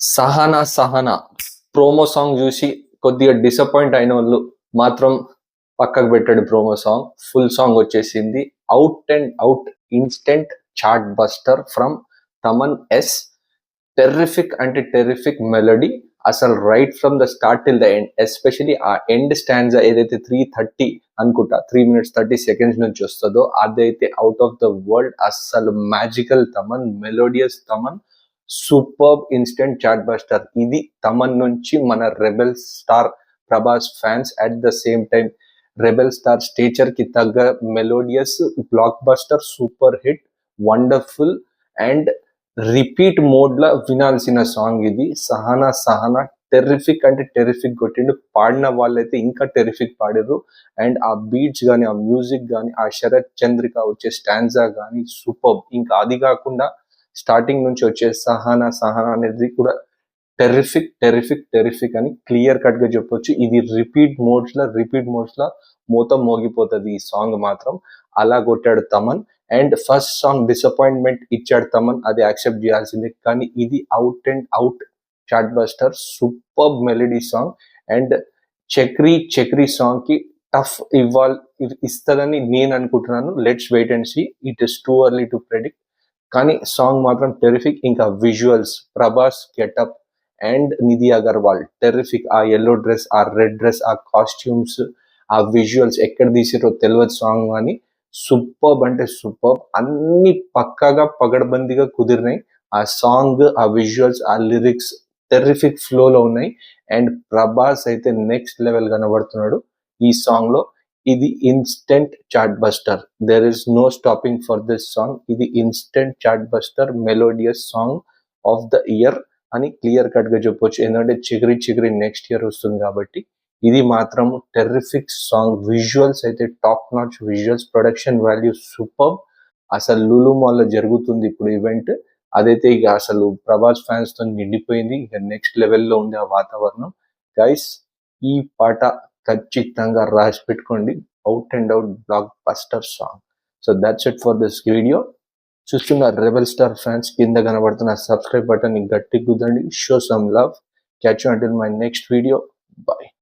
Sahana Sahana promo song చూసి కొద్దిగా disappoint అయిన వాళ్ళు మాత్రం పక్కకు పెట్టాడు. ప్రోమో సాంగ్ ఫుల్ సాంగ్ వచ్చేసింది. Out and out instant chart buster from Thaman S. Terrific అంటే టెర్రిఫిక్ మెలడీ. అసలు right from the start till the end, especially ఆ ఎండ్ స్టాండ్జా ఏదైతే 3:30 అనుకుంటా, 3 minutes 30 seconds నుంచి వస్తుందో అదైతే అవుట్ ఆఫ్ ద వరల్డ్. అస్సలు magical Thaman, melodious Thaman, superb instant chartbuster. ఇది తమన్ నుంచి మన rebel star Prabhas fans at the same time rebel star stature కి తగ్గ melodious blockbuster, super hit, wonderful and repeat mode లా వినాల్సిన సాంగ్ ఇది. సహనా సహనా టెర్రిఫిక్ అంటే టెర్రిఫిక్ కొట్టిండు. పాడిన వాళ్ళైతే ఇంకా టెర్రిఫిక్ పాడారు. అండ్ ఆ బీట్స్ కానీ, ఆ మ్యూజిక్ కానీ, ఆ శరత్ చంద్రిక వచ్చే స్టాన్జా కానీ సూపర్. ఇంకా అది కాకుండా స్టార్టింగ్ నుంచి వచ్చే సహనా సహనా అనేది కూడా టెర్రిఫిక్ టెర్రిఫిక్ టెర్రిఫిక్ అని క్లియర్ కట్ గా చెప్పొచ్చు. ఇది రిపీట్ మోడ్స్ లా మొత్తం మోగిపోతుంది ఈ సాంగ్ మాత్రం. అలా కొట్టాడు Thaman. And first song disappointment ఇచ్చాడు తమన్, అది యాక్సెప్ట్ చేయాల్సిందే. కానీ ఇది out and out chart buster, super melody song. And Chakri song కి టఫ్ ఇస్తుందని నేను అనుకుంటున్నాను. Let's wait and see. It is too early to predict. కానీ సాంగ్ మాత్రం టెరిఫిక్. ఇంకా visuals, Prabhas getup and Nidhi Agarwal terrific. ఆ ఎల్లో డ్రెస్, ఆ రెడ్ డ్రెస్, ఆ కాస్ట్యూమ్స్, ఆ విజువల్స్ ఎక్కడ తీసిరో తెలియదు సాంగ్ అని సూపర్బ్ అంటే సూపర్బ్. అన్ని పక్కాగా పగడబందీగా కుదిరినాయి. ఆ సాంగ్, ఆ విజువల్స్, ఆ లిరిక్స్ టెర్రిఫిక్ ఫ్లోలో ఉన్నాయి. అండ్ ప్రభాస్ అయితే నెక్స్ట్ లెవెల్ కనబడుతున్నాడు ఈ సాంగ్ లో. ఇది instant chartbuster. There is no stopping for this song. ఇది instant chartbuster, melodious song of the year అని క్లియర్ కట్ గా చెప్పొచ్చు. ఎందుకంటే చిగిరి నెక్స్ట్ ఇయర్ వస్తుంది కాబట్టి. ఇది మాత్రం టెర్రిఫిక్ సాంగ్. విజువల్స్ అయితే top notch visuals, production value super. అసలు లులు మాల్ లో జరుగుతుంది ఇప్పుడు ఈవెంట్. అదైతే ఇక అసలు ప్రభాస్ ఫ్యాన్స్ తో నిండిపోయింది. ఇక నెక్స్ట్ లెవెల్లో ఉంది ఆ వాతావరణం. గైస్, ఈ పాట ఖచ్చితంగా రాసి పెట్టుకోండి. Out and out blockbuster song. So that's it for this video. చూస్తున్న రెబెల్ స్టార్ ఫ్యాన్స్ కింద కనబడుతున్న సబ్స్క్రైబ్ బటన్ ని గట్టి గుద్దండి. Show some love. Catch you until my next video. By.